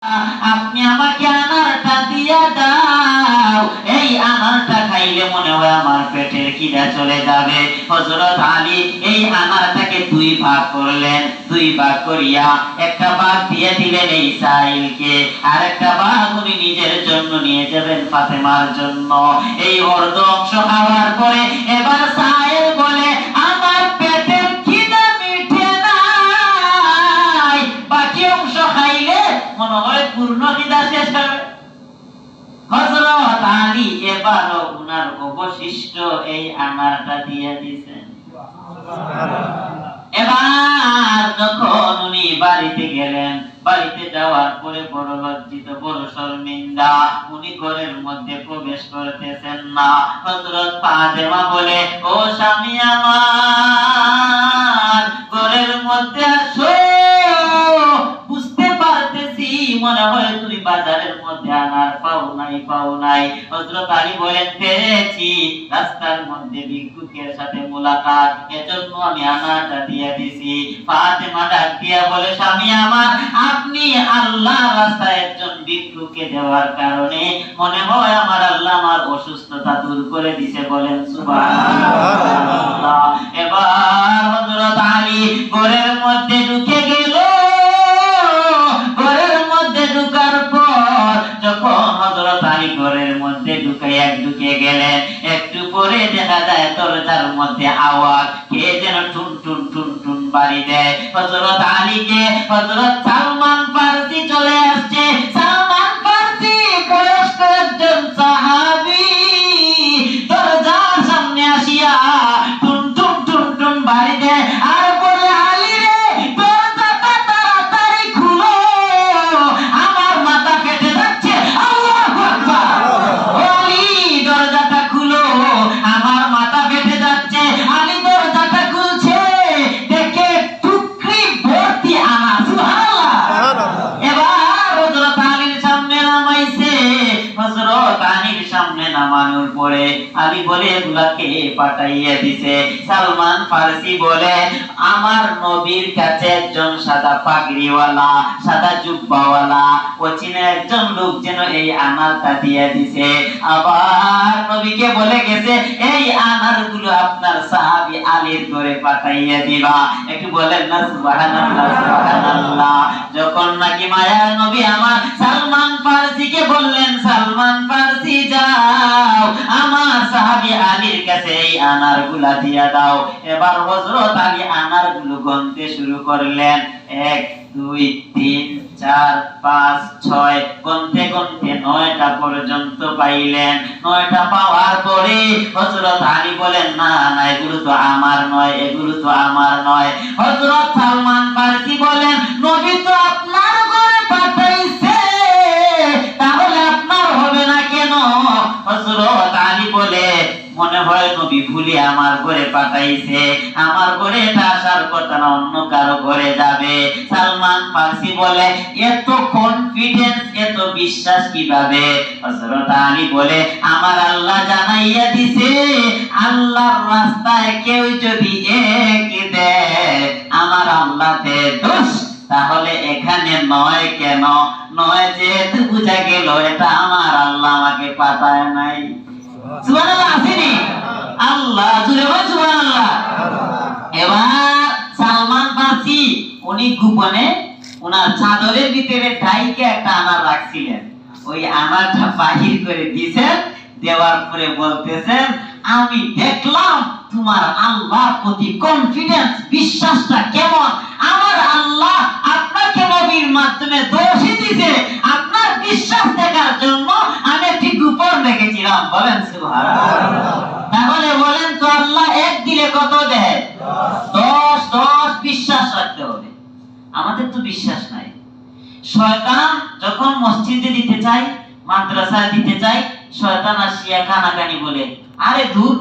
আপনি আমাকে আনারটা দিয়া দাও, এই আনারটা খাইলে মনে হয় আমার পেটের খিদা চলে যাবে। হযরত আলী এই আনারটাকে দুই ভাগ করলেন, দুই ভাগ করিয়া একটা ভাগ দিয়ে দিলেন এই সাইলকে, আর একটা ভাগ উনি নিজের জন্য নিয়ে যাবেন ফাতেমার জন্য। এই অর্ধ অংশ খাওয়ার পরে এবার সাইল বলে, আমার পেটের খিদা মিটে নাই, বাকি অংশ খাইলে মনে হয় পূর্ণ খিদা শেষ হবে। হযরত আলী এবারও উনার অবশিষ্ট এই আনারটা দিয়ে দিয়েছেন। এবার যখন উনি বাড়িতে গেলেন, বাড়িতে যাওয়ার পরে বড় লজ্জিত, বড় শর্মিন্দা, উনি ঘরের মধ্যে প্রবেশ করতেছেন না। হযরত ফাতেমা বলে, ও স্বামী আমার, ঘরের মধ্যে আসো, বুঝতে পারতেছি মনে হয় তুমি বাজারের মধ্যে আনার পাও নাই। হযরত আলী বলেন, পেয়েছি, রাস্তার মধ্যে ভিক্ষুকের সাথে মোলাকাত, এজন্য আমি আনারটা দিয়ে দিছি। ফাতেমা ডাক দিয়া বলে, স্বামী আমার, আপনি আল্লাহ রাস্তায় একজন ভিক্ষুককে দেওয়ার কারণে মনে হয় আমার আল্লাহ আমার অসুস্থতা দূর করে দিয়েছে, বলেন সুবহানাল্লাহ। এবার হযরত আলী ঘরের মধ্যে ঢুকে গেল। ঘরের মধ্যে ঢুকার পর যখন হযরত আলী ঘরের মধ্যে ঢুকে গেলেন, একটু পরে দেখা যায় দরজার মধ্যে আওয়াজ, কে যেন টুন টুন টুন টুন বাড়ি দেয়। হযরত আলীকে হযরত সালমান ফারসি চলে আসছে। সালমান ফারসি বয়স্ক একজন সাহাবী, দরজার সামনে আসিয়া টুন টুন টুন টুন বাড়ি দেয় আর বলে, আলী রে, দরজাটা তাড়াতাড়ি খুলো, আমার মাথা ফেটে যাচ্ছে। আল্লাহু আকবার। আলী, দরজাটা খুলো, আমার মাথা ফেটে যাচ্ছে। আলী দরজাটা খুলছে, দেখে টুকরি ভর্তি আনার। সুবহানাল্লাহ। এবার হযরত আলীর সামনে নামাইছে। হযরত আলীর সামনে নামানোর পরে আলী বলে, এগুলাকে পাঠাইয়া দিছে। সালমান ফারসি বলে, আমার নবীর কাছে একজন সাদা পাগড়িওয়ালা, সাদা জুব্বাওয়ালা ওচিনে একজন লোক যেন এই আনারটা দিয়ে দিছে। আবার নবীকে বলে গেছে, এই আনারগুলো আপনার সাহাবী আলীর ঘরে পাঠাইয়া দিবা। একটু বলেন না সুবহানাল্লাহ, সুবহানাল্লাহ। যখন নাকি মায়ার নবী আমার সালমান ফারসিকে বললেন, সালমান ফারসি যাও, আমার সাহাবী আলীর কাছে এই আনারগুলা দিয়া দাও। এবার হযরত আলী আনারগুলো গণতে শুরু করলেন। 1 2 3 4 5 6 গণতে গণতে 9টা পর্যন্ত পাইলেন। 9টা পাওয়ার পরে হযরত আলী বলেন, না না, এগুলো তো আমার নয়, এগুলো তো আমার নয়। হযরত সালমান ফারসি বলেন, নবী তো আপনার ঘরে পাঠাইছে, তাহলে আপনার হবে না কেন? হযরত আলী বলে, মনে হয় নবী ভুলে আমার ঘরে পাঠাইছে, আমার ঘরে এটা আসার কথা না, অন্য কারো ঘরে যাবে। সালমান ফারসি বলে, এত কনফিডেন্স, এত বিশ্বাস কিভাবে? হযরত আলী বলে, আমার আল্লাহ জানাইয়া দিছে, আল্লাহর রাস্তায় কেউ যদি এক দেয়, আমার আল্লাহ দেয় 10, তাহলে এখানে 9 কেন? 9 যেহেতু বুঝা গেল এটা আমার আল্লাহ আমাকে পাঠায় নাই। সুবহানাল্লাহ আসেনি? আল্লাহ জুড়ে বল সুবহানাল্লাহ। এবার সালমান ফারসি উনি গোপনে ওনার চাদরের ভিতরে ঢাইকে একটা আনার রাখছিলেন, ওই আনারটা বাহির করে দিয়েছেন। দেওয়ার পরে বলতেছেন, আমি দেখলাম তোমার আল্লাহর প্রতি কনফিডেন্স, বিশ্বাসটা কেমন। আমার আল্লাহ আপনাকে নবীর মাধ্যমে দোষী দিয়েছে, আপনার বিশ্বাস দেখার জন্য আমি একটি গোপন রেখেছিলাম। বলেন সুবহানাল্লাহ। তাহলে বলেন তো, আল্লাহ এক দিলে কত দেয়? 10 বিশ্বাস রাখতে হবে। আমাদের তো বিশ্বাস নাই। শয়তান যখন মসজিদে দিতে চাই, মাদ্রাসায় দিতে চাই, শয়তান আসিয়া কানাকানি বলে, আরে দূর,